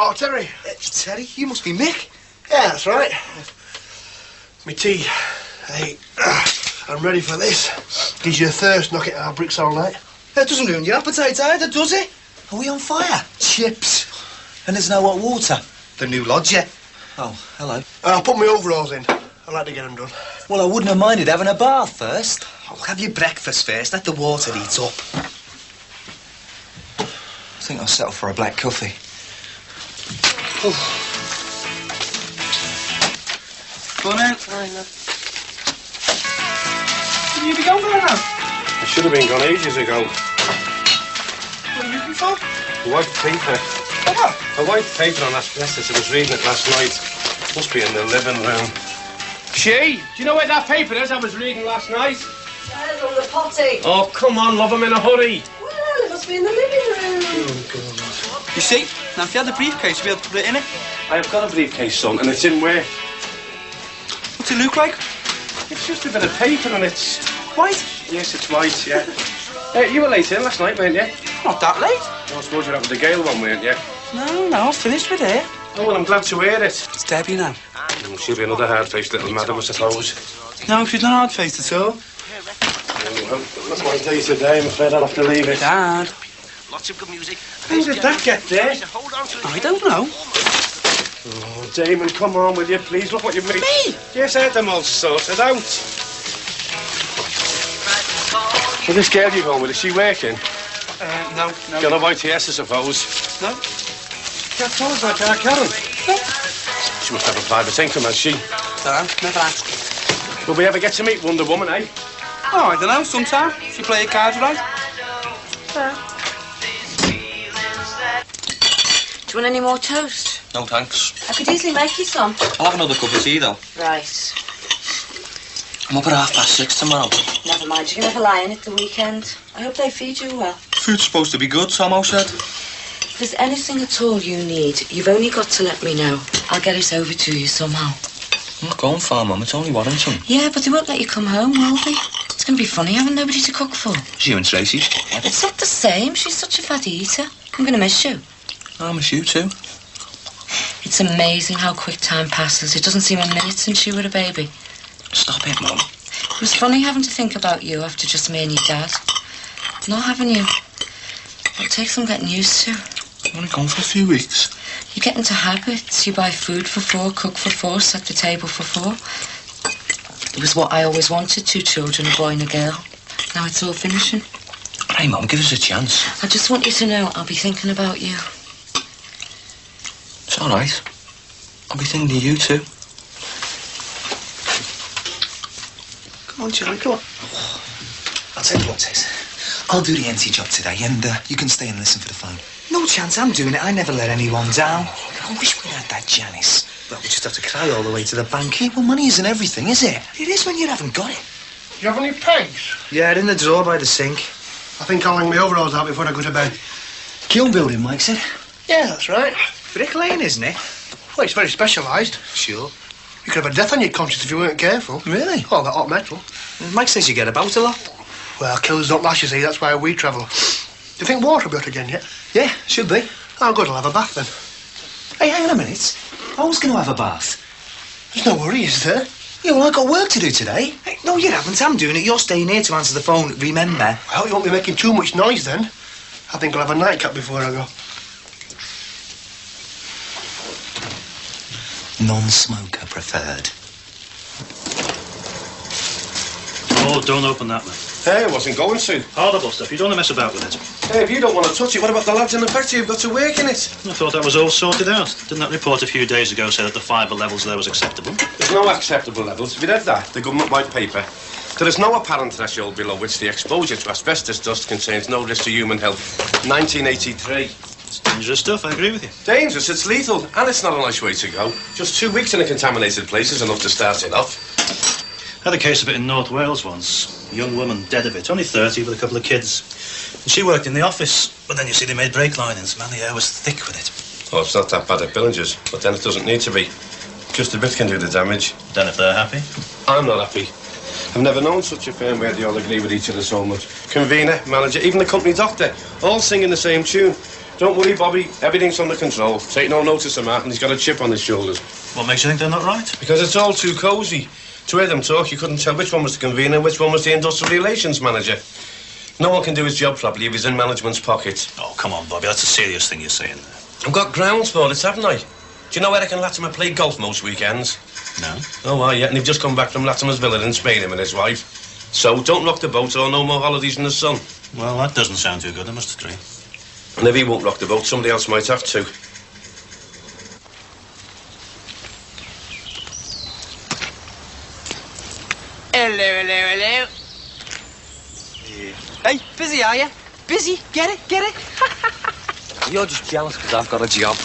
Oh, Terry. Terry, you must be Mick. Yeah, that's right. Me tea. Hey, I'm ready for this. Gives you a thirst, knock it out bricks all night. That doesn't ruin your appetite either, does it? Are we on fire? Chips. And there's no hot water. The new lodger. Oh, hello. I'll put my overalls in. I'd like to get them done. Well, I wouldn't have minded having a bath first. Oh, have your breakfast first. Let the water heat up. I think I'll settle for a black coffee. Oh. Go on out. Fine, then. Did you be gone for now? I should have been gone ages ago. What are you looking for? A white paper. What? A white paper on asbestos. I was reading it last night. Must be in the living room. She, do you know where that paper is I was reading last night? There's on the potty. Oh, come on, love, I'm in a hurry. Well, it must be in the living room. Oh, God. You see, now if you had the briefcase, you'd be able to put it in it. I have got a briefcase, son, and it's in where? What's it look like? It's just a bit of paper and it's... White? Yes, it's white, yeah. You were late in last night, weren't you? Not that late. I suppose you're out with the Gale one, weren't you? No, I've finished with it. Oh, well, I'm glad to hear it. It's Debbie now. She'll be another hard-faced little madam, I suppose. No, she's not hard-faced at all. Well, that's my day today. I'm afraid I'll have to leave it. Dad. Lots of good music. How did that get there? I don't know. Oh, Damon, come on, will you, please? Look what you've made. Me? Yes, I had them all sorted out. Well, this girl you're going with, is she working? No. Got a white yes, I suppose. No. Can't tell us like our Karen. No. She must have a private income, has she? Don't never asked. Will we ever get to meet Wonder Woman, eh? Oh, I don't know, sometime. She play her cards right. Do you want any more toast? No, thanks. I could easily make you some. I'll have another cup of tea, though. Right. I'm up at 6:30 tomorrow. Never mind, you can have a lie in at the weekend. I hope they feed you well. Food's supposed to be good, Tomo said. If there's anything at all you need, you've only got to let me know. I'll get it over to you somehow. I'm not going far, Mum. It's only Warrington. Yeah, but they won't let you come home, will they? It's going to be funny having nobody to cook for. It's you and Tracy. It's not the same. She's such a fatty eater. I'm going to miss you. I miss you too. It's amazing how quick time passes. It doesn't seem a minute since you were a baby. Stop it, Mum. It was funny having to think about you after just me and your dad. Not having you. It'll take some getting used to. I'm only gone for a few weeks. You get into habits. You buy food for 4, cook for 4, set the table for 4. It was what I always wanted, 2 children, a boy and a girl. Now it's all finishing. Hey, Mum, give us a chance. I just want you to know I'll be thinking about you. It's all right. I'll be thinking of you too. Come on, Charlie, come on. I'll tell you what, Tess. I'll do the NT job today, and you can stay and listen for the phone. No chance I'm doing it. I never let anyone down. I wish we had that, Janice. Well, we just have to cry all the way to the bank. Yeah, well, money isn't everything, is it? It is when you haven't got it. Do you have any pegs? Yeah, in the drawer by the sink. I think I'll hang my overalls out before I go to bed. Kiln building, Mike said. Yeah, that's right. Bricklaying, isn't it? Well, it's very specialised. Sure. You could have a death on your conscience if you weren't careful. Really? Oh, that hot metal. Mike says you get about a lot. Well, killers don't last, you see. That's why we travel. Do you think water will be out again yet? Yeah, should be. Oh, good. I'll have a bath then. Hey, hang on a minute. I was going to have a bath. There's no worry, is there? Yeah, well, I've got work to do today. Hey, no, you haven't. I'm doing it. You're staying here to answer the phone. Remember? I hope you won't be making too much noise then. I think I'll have a nightcap before I go. Non-smoker preferred. Oh, don't open that, man. Hey, I wasn't going to. Horrible stuff. You don't want to mess about with it. Hey, if you don't want to touch it, what about the lads in the factory who've got to work in it? I thought that was all sorted out. Didn't that report a few days ago say that the fibre levels there was acceptable? There's no acceptable levels. Have you read that? The government white paper. There is no apparent threshold below which the exposure to asbestos dust contains no risk to human health. 1983. It's dangerous stuff, I agree with you. Dangerous, it's lethal, and it's not a nice way to go. Just 2 weeks in a contaminated place is enough to start it off. Had a case of it in North Wales once. A young woman dead of it, only 30 with a couple of kids. And she worked in the office, but then you see they made brake linings. Man, the air was thick with it. Oh, it's not that bad at Billinge's, but then it doesn't need to be. Just a bit can do the damage. Then if they're happy? I'm not happy. I've never known such a firm where they all agree with each other so much. Convener, manager, even the company doctor, all singing the same tune. Don't worry, Bobby. Everything's under control. Take no notice of Matt, and he's got a chip on his shoulders. What makes you think they're not right? Because it's all too cosy. To hear them talk, you couldn't tell which one was the convener and which one was the industrial relations manager. No one can do his job properly if he's in management's pocket. Oh, come on, Bobby. That's a serious thing you're saying there. I've got grounds for it, haven't I? Do you know Eric and Latimer play golf most weekends? No. Oh, well, yeah, and they've just come back from Latimer's villa in Spain, him and his wife. So don't rock the boat or no more holidays in the sun. Well, that doesn't sound too good, I must agree. And if he won't rock the boat, somebody else might have to. Hello. Hey, busy are you? Busy? Get it? You're just jealous because I've got a job.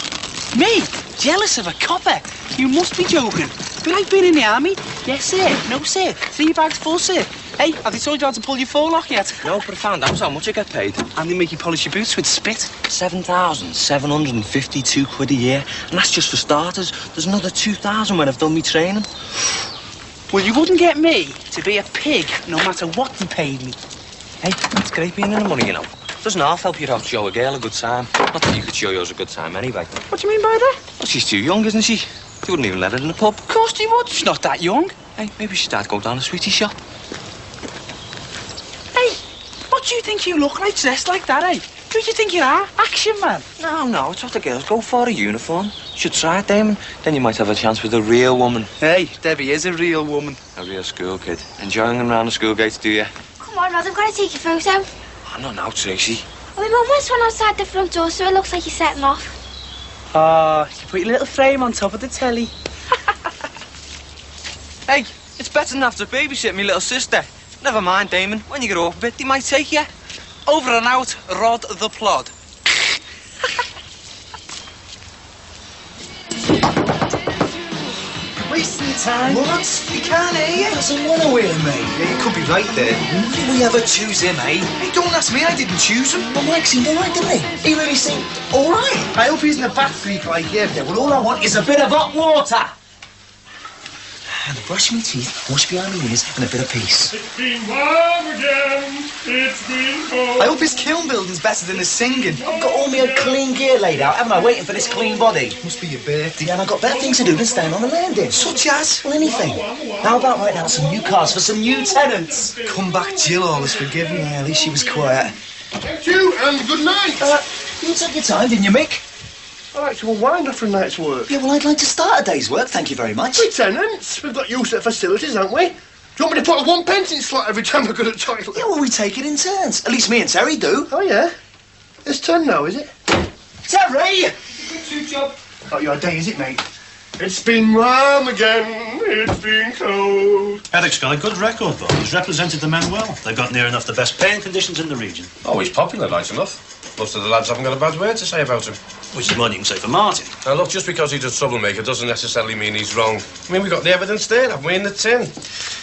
Me? Jealous of a copper? You must be joking. Be like being in the army? Yes, sir. No, sir. 3 bags full, sir. Hey, have they told you how to pull your forelock yet? No, but I found out how much I get paid. And they make you polish your boots with spit. 7,752 quid a year. And that's just for starters. There's another 2,000 when I've done me training. Well, you wouldn't get me to be a pig no matter what they paid me. Hey, it's great being in the money, you know. Doesn't half help you out to show a girl a good time. Not that you could show yours a good time anyway. What do you mean by that? Well, she's too young, isn't she? She wouldn't even let her in the pub. Of course they would. She's not that young. Hey, maybe she'd go down a sweetie shop. Hey, what do you think you look like dressed like that, eh? Who do you think you are? Action man. No, it's what the girls go for, a uniform. Should try it, Damon. Then you might have a chance with a real woman. Hey, Debbie is a real woman. A real school kid. Enjoying them round the school gates, do you? Come on, Rod, I'm going to take your photo. Oh, not now, Tracy. Oh, Mum wants one outside the front door so it looks like you're setting off. Ah, you put your little frame on top of the telly. Hey, it's better than have to babysit me little sister. Never mind, Damon. When you get off a bit, they might take you. Over and out, Rod the Plod. Wasting your time. What? You can't hear you. He doesn't want to hear me. Yeah, you could be right there. Why did we ever choose him, eh? Hey, don't ask me. I didn't choose him. Well, Mike seemed all right, didn't he? He really seemed all right. I hope he's in a bath freak like you. Yeah, well, all I want is a bit of hot water. And brush me teeth, wash behind my ears, and a bit of peace. It's been warm again. It's been cold. I hope his kiln building's better than his singing. I've got all my clean gear laid out, haven't I, waiting for this clean body? Must be your birthday. And I've got better things to do than stand on the landing. Such as? Well, anything. How about writing out some new cars for some new tenants? Come back, Jill, all is forgiven. Yeah, at least she was quiet. Thank you, and good night. You took your time, didn't you, Mick? I like to unwind after a night's work. Yeah, well, I'd like to start a day's work, thank you very much. We're tenants. We've got used to the facilities, haven't we? Do you want me to put a 1 pence in slot every time I go to the toilet? Yeah, well, we take it in turns. At least me and Terry do. Oh, yeah? It's turn now, is it? Terry! Good job. Not your day, is it, mate? It's been warm again. It's been cold. Eric's got a good record, Bob. He's represented the men well. They've got near enough the best paying conditions in the region. Oh, he's popular, right enough. Most of the lads haven't got a bad word to say about him. Which is more than you can say for Martin. Now, look, just because he's a troublemaker doesn't necessarily mean he's wrong. I mean, we've got the evidence there, haven't we, in the tin?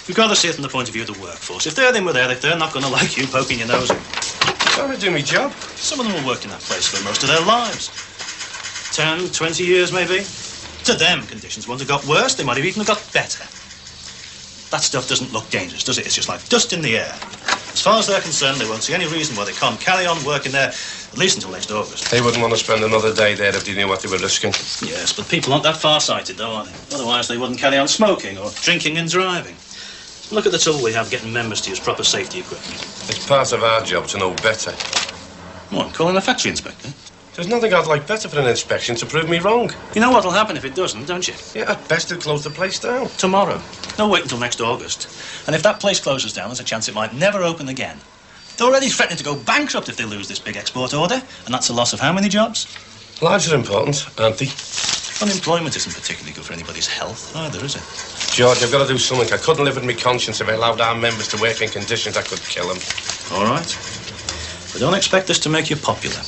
We've got to see it from the point of view of the workforce. If they're in with Eric, they're not going to like you poking your nose in. So I do my job. Some of them have worked in that place for most of their lives. 10, 20 years, maybe. To them, conditions won't have got worse. They might have even got better. That stuff doesn't look dangerous, does it? It's just like dust in the air. As far as they're concerned, they won't see any reason why they can't carry on working there, at least until next August. They wouldn't want to spend another day there if they knew what they were risking. Yes, but people aren't that far-sighted, though, are they? Otherwise, they wouldn't carry on smoking or drinking and driving. Look at the trouble we have getting members to use proper safety equipment. It's part of our job to know better. What, I'm calling a factory inspector? There's nothing I'd like better for an inspection to prove me wrong. You know what'll happen if it doesn't, don't you? Yeah, at best it'll close the place down. Tomorrow. No, wait until next August. And if that place closes down, there's a chance it might never open again. They're already threatening to go bankrupt if they lose this big export order. And that's a loss of how many jobs? Lives are important, aren't they? Unemployment isn't particularly good for anybody's health either, is it? George, I've got to do something. I couldn't live with my conscience if I allowed our members to work in conditions that could kill them. All right. But don't expect this to make you popular.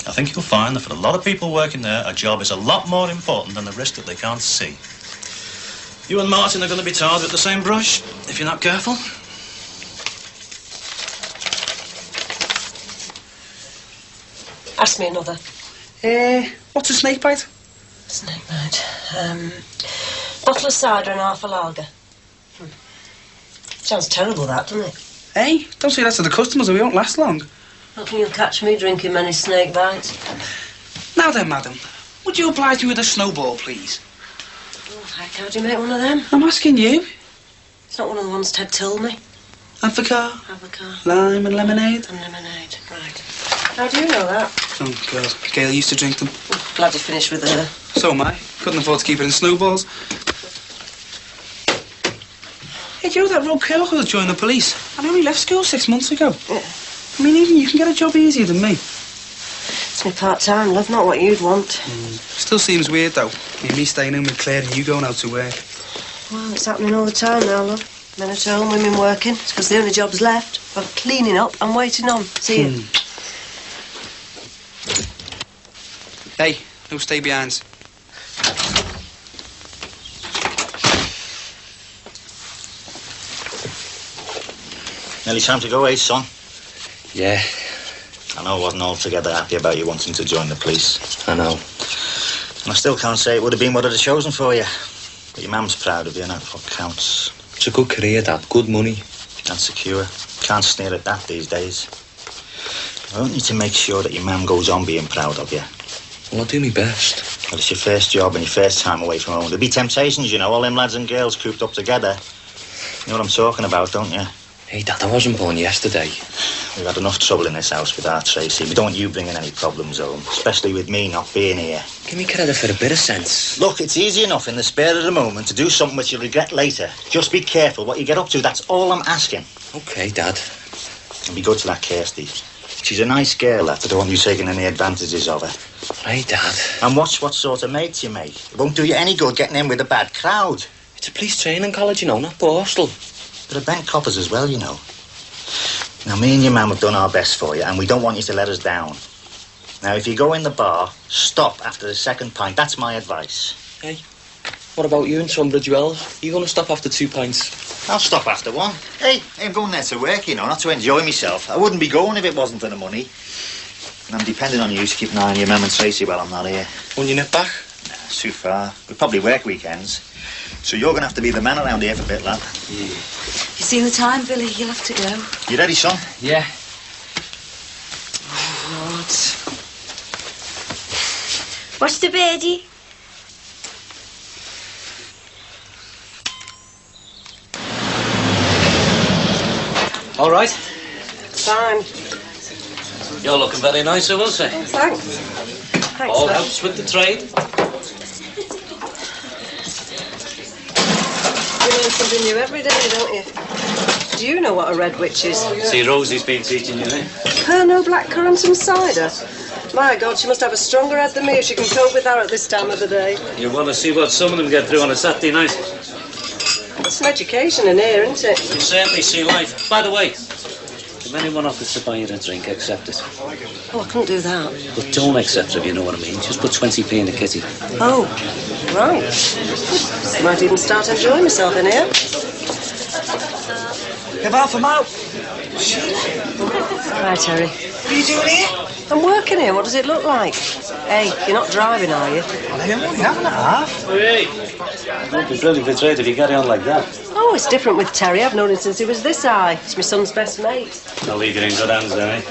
I think you'll find that for a lot of people working there, a job is a lot more important than the risk that they can't see. You and Martin are going to be tarred with the same brush, if you're not careful. Ask me another. What's a snake bite? Snake bite. Bottle of cider and half a lager. Sounds terrible, that, doesn't it? Hey, don't say that to the customers or we won't last long. Hoping you'll catch me drinking many snake bites. Now then, madam, would you oblige me with a snowball, please? Oh, heck, how do you make one of them? I'm asking you. It's not one of the ones Ted told me. Avocat, Avocat. lime and lemonade. And lemonade, right. How do you know that? Oh, God. Gail used to drink them. Oh, glad you finished with her. So am I. Couldn't afford to keep it in snowballs. Hey, do you know that rogue girl who joined the police? I only left school 6 months ago. Yeah. I mean, even you can get a job easier than me. It's me part-time, love, not what you'd want. Still seems weird, though. Me staying in with Claire and you going out to work. Well, it's happening all the time now, love. Men at home, women working. It's because the only job's left. Well, cleaning up and waiting on. See you. Hey, no stay behinds. Nearly time to go, eh, son? Yeah, I know I wasn't altogether happy about you wanting to join the police. I know. And I still can't say it would have been what I'd have chosen for you. But your mum's proud of you, and that's what counts. It's a good career, Dad. Good money. And secure. Can't sneer at that these days. I want you to make sure that your mum goes on being proud of you. Well, I'll do my best. Well, it's your first job and your first time away from home. There'll be temptations, you know, all them lads and girls cooped up together. You know what I'm talking about, don't you? Hey, Dad, I wasn't born yesterday. We've had enough trouble in this house with our Tracy. We don't want you bringing any problems home, especially with me not being here. Give me credit for a bit of sense. Look, it's easy enough in the spare of the moment to do something which you'll regret later. Just be careful what you get up to, that's all I'm asking. OK, Dad. And be good to that Kirsty. She's a nice girl, that. I don't want you taking any advantages of her. Hey, Dad. And watch what sort of mates you make. It won't do you any good getting in with a bad crowd. It's a police training college, you know, not Borstal. There are bent coppers as well, you know. Now, me and your mum have done our best for you, and we don't want you to let us down. Now, if you go in the bar, stop after the second pint. That's my advice. Hey, what about you in Tunbridge Wells? You going to stop after 2 pints? I'll stop after one. Hey, I'm going there to work, you know, not to enjoy myself. I wouldn't be going if it wasn't for the money. And I'm depending on you to keep an eye on your mum and Tracy while I'm not here. Won't you nip back? Nah, it's too far. We probably work weekends. So you're going to have to be the man around here for a bit, lad. You see the time, Billy? You'll have to go. You ready, son? Yeah. Oh, Lord. What's the birdie? All right. Fine. You're looking very nice, I will say. Thanks. Thanks, All love. helps with the trade. You learn something new every day, don't you? Do you know what a red witch is? See, Rosie's been teaching you, eh? Her no black currant and cider. My God, she must have a stronger head than me if she can cope with that at this time of the day. You want to see what some of them get through on a Saturday night? It's an education in here, isn't it? You certainly see life. By the way, if anyone offers to buy you a drink, accept it. Oh, I couldn't do that. But don't accept it, if you know what I mean. Just put 20p in the kitty. Oh, right. Might even start enjoying myself in here. Give half a mile. Hi, Terry. What are you doing here? I'm working here. What does it look like? Hey, you're not driving, are you? Well, I'm only having a half. Hey! Don't be bloody betrayed if you carry on like that. Oh, it's different with Terry. I've known him since he was this high. It's my son's best mate. I'll leave you in good hands, eh?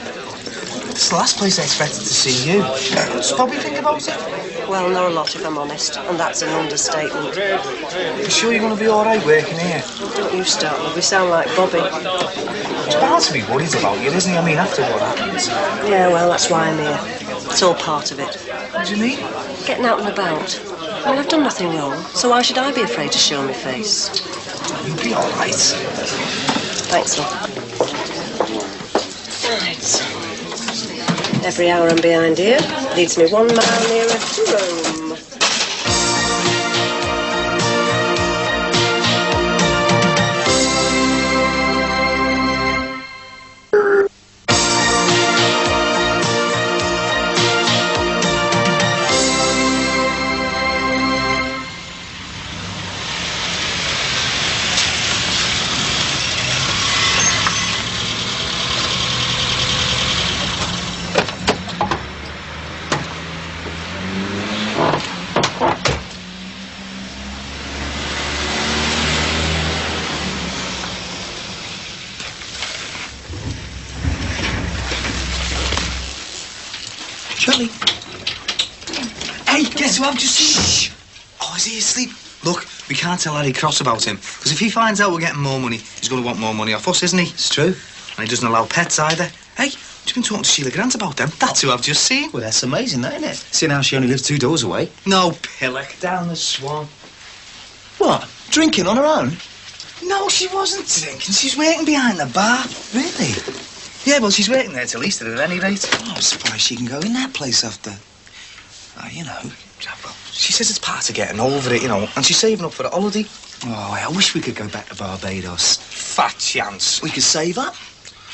It's the last place I expected to see you. What's Bobby think about it? Well, not a lot, if I'm honest. And that's an understatement. You sure you're going to be all right working here? Don't you start, love. We sound like Bobby. He's bound to be worried about you, isn't he? I mean, after what happened. Yeah, well, that's why I'm here. It's all part of it. What do you mean? Getting out and about. I mean, I've done nothing wrong, so why should I be afraid to show my face? You'll be all right. Thanks, love. Right. Every hour I'm behind here leads me 1 mile nearer to Rome. Shirley. Hey, guess who I've just seen? Oh, is he asleep? Look, we can't tell Harry Cross about him, because if he finds out we're getting more money, he's going to want more money off us, isn't he? It's true. And he doesn't allow pets either. Hey, you've been talking to Sheila Grant about them. That's who I've just seen. Well, that's amazing, that, isn't it? Seeing how she only lives 2 doors away. No, pillock, down the Swan. What? Drinking on her own? No, she wasn't drinking. She's waiting behind the bar. Really? Yeah, well, she's waiting there till Easter at any rate. Oh, I'm surprised she can go in that place after... Oh, you know. Well, she says it's part of getting over it, you know, and she's saving up for the holiday. Oh, I wish we could go back to Barbados. Fat chance. We could save up.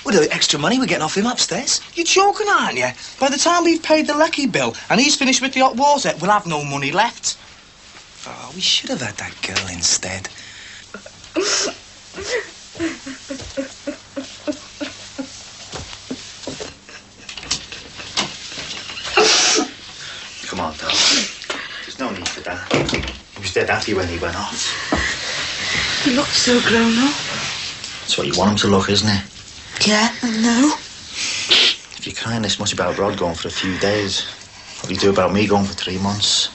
With the extra money we're getting off him upstairs. You're joking, aren't you? By the time we've paid the lecky bill and he's finished with the hot water, we'll have no money left. Oh, we should have had that girl instead. Come on, darling. There's no need for that. He was dead happy when he went off. He looks so grown up. That's what you want him to look, isn't it? Yeah, I know. If you're crying this much about Rod going for a few days, what do you do about me going for 3 months?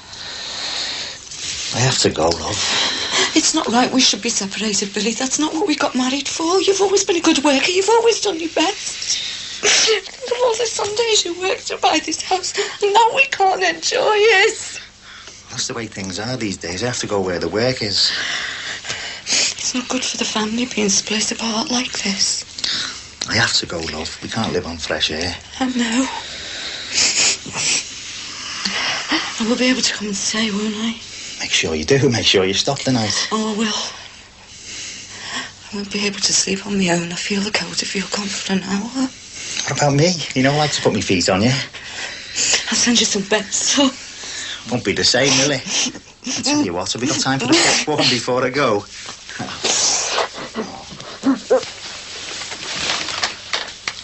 I have to go, love. It's not right we should be separated, Billy. That's not what we got married for. You've always been a good worker. You've always done your best. Think of all the Sundays you worked to buy this house, and now we can't enjoy it. That's the way things are these days. I have to go where the work is. It's not good for the family being split apart like this. I have to go, love. We can't live on fresh air. I know. I will be able to come and stay, won't I? Make sure you do. Make sure you stop tonight. Oh, I will. I won't be able to sleep on my own. I feel the cold if you're gone for an hour. What about me? You know I like to put my feet on you. I'll send you some bed stuff. Won't be the same, will it? I tell you what, have we got time for the popcorn before I go?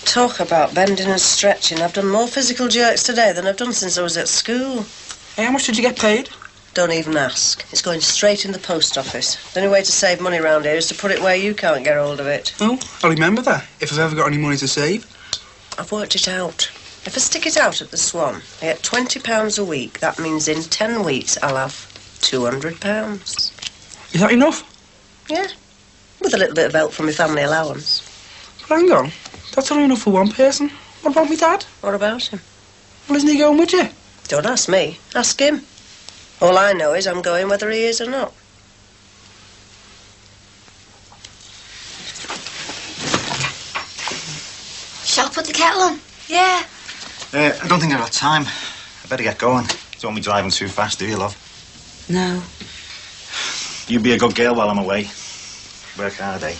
Talk about bending and stretching. I've done more physical jerks today than I've done since I was at school. Hey, how much did you get paid? Don't even ask. It's going straight in the post office. The only way to save money round here is to put it where you can't get hold of it. Oh, I'll remember that, if I've ever got any money to save. I've worked it out. If I stick it out at the Swan, I get £20 a week. That means in 10 weeks I'll have £200. Is that enough? Yeah, with a little bit of help from my family allowance. But hang on, that's only enough for one person. What about me dad? What about him? Well, isn't he going with you? Don't ask me, ask him. All I know is I'm going whether he is or not. Shall I put the kettle on? Yeah. I don't think I've got time. I better get going. Don't want me driving too fast, do you, love? No. You be a good girl while I'm away. Work hard, eh?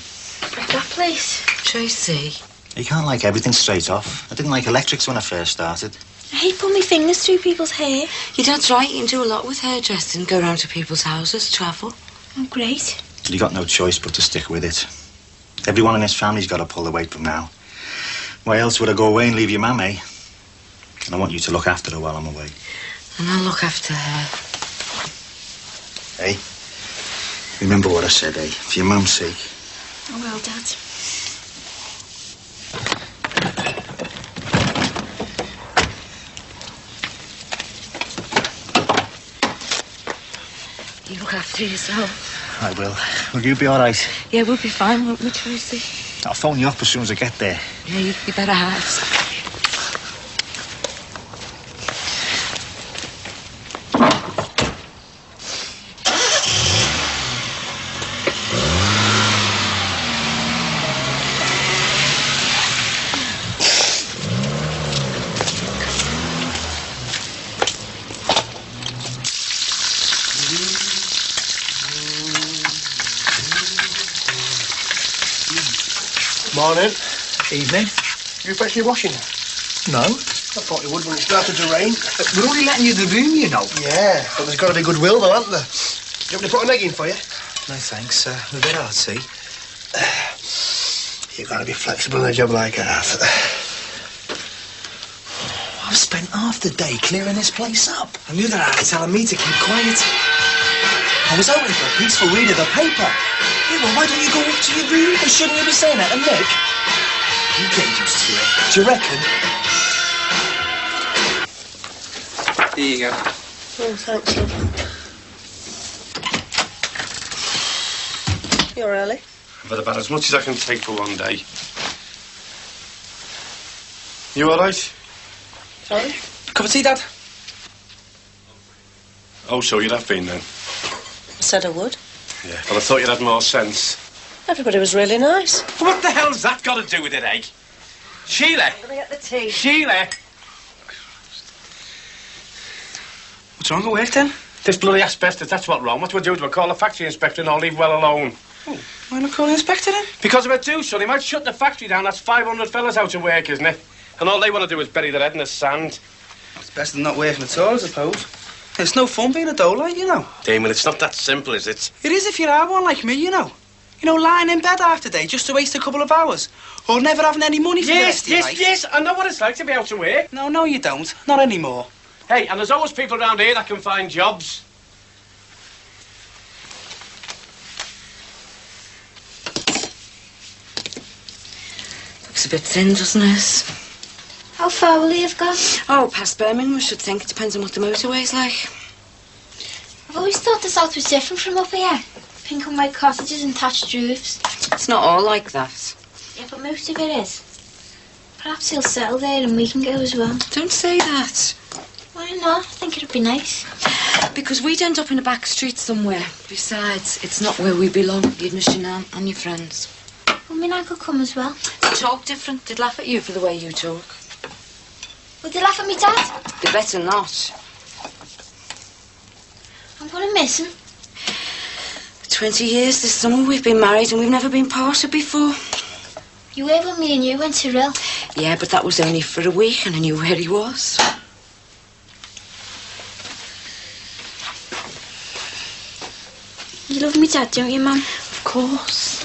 That place. Tracy. You can't like everything straight off. I didn't like electrics when I first started. I hate putting my fingers through people's hair. Your dad's right. You can do a lot with hairdressing. Go round to people's houses, travel. Oh, great. You got no choice but to stick with it. Everyone in this family's got to pull the weight from now. Why else would I go away and leave your mum, eh? And I want you to look after her while I'm away. And I'll look after her. Hey, remember what I said, eh? For your mum's sake. Oh, well, Dad. You look after yourself. I will. Will you be all right? Yeah, we'll be fine, won't we, Tracy? I'll phone you up as soon as I get there. Yeah, you better have. Morning. Evening. You fetch your washing? No. I thought you would when it started to rain. We're only letting you the room, you know. Yeah, but there's got to be goodwill, though, hasn't there? You want me to put an egg in for you? No, thanks. A bit artsy. You've got to be flexible in a job like that. I've spent half the day clearing this place up. And the other half telling me to keep quiet. I was hoping for a peaceful read of the paper. Yeah, well, why don't you go up to your room? And shouldn't you be saying that to Nick? You get used to it. Do you reckon? There you go. Oh, thanks, love. You're early. I've had about as much as I can take for one day. You all right? Sorry? Cup of tea, Dad? Oh, so you'd have been then? I said I would. Yeah, well, I thought you'd had more sense. Everybody was really nice. What the hell's that got to do with it, eh? Sheila! I'm gonna get the tea. Sheila! What's wrong with work, then? This bloody asbestos, that's what's wrong. What do I do? Do I call the factory inspector and I'll leave well alone? Oh, why not call the inspector, then? Because if I do, son, he might shut the factory down. That's 500 fellas out of work, isn't it? And all they want to do is bury their head in the sand. It's best than not working at all, I suppose. It's no fun being a dough-light, you know. Damon, it's not that simple, is it? It is if you are one like me, you know. You know, lying in bed half the day just to waste a couple of hours. Or never having any money for the rest of your life. Yes, I know what it's like to be out of work. No, you don't. Not anymore. Hey, and there's always people around here that can find jobs. Looks a bit thin, doesn't it? How far will you have gone? Oh, past Birmingham, I should think. It depends on what the motorway's like. I've always thought the south was different from up here. Pink and white cottages and thatched roofs. It's not all like that. Yeah, but most of it is. Perhaps he'll settle there and we can go as well. Don't say that. Why not? I think it'd be nice. Because we'd end up in a back street somewhere. Besides, it's not where we belong. You'd miss your nan and your friends. Well, me nan could come as well. They talk different. They'd laugh at you for the way you talk. Would they laugh at me, Dad? They better not. I'm gonna miss him. 20 years this summer we've been married and we've never been parted before. You were when me and you went to Rill. Yeah, but that was only for a week and I knew where he was. You love me, Dad, don't you, Mum? Of course.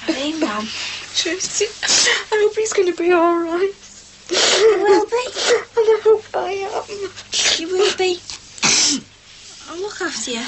Hey, Mum. Tracy, I hope he's going to be all right. You will be. And I hope I am. You will be. I'll look after you.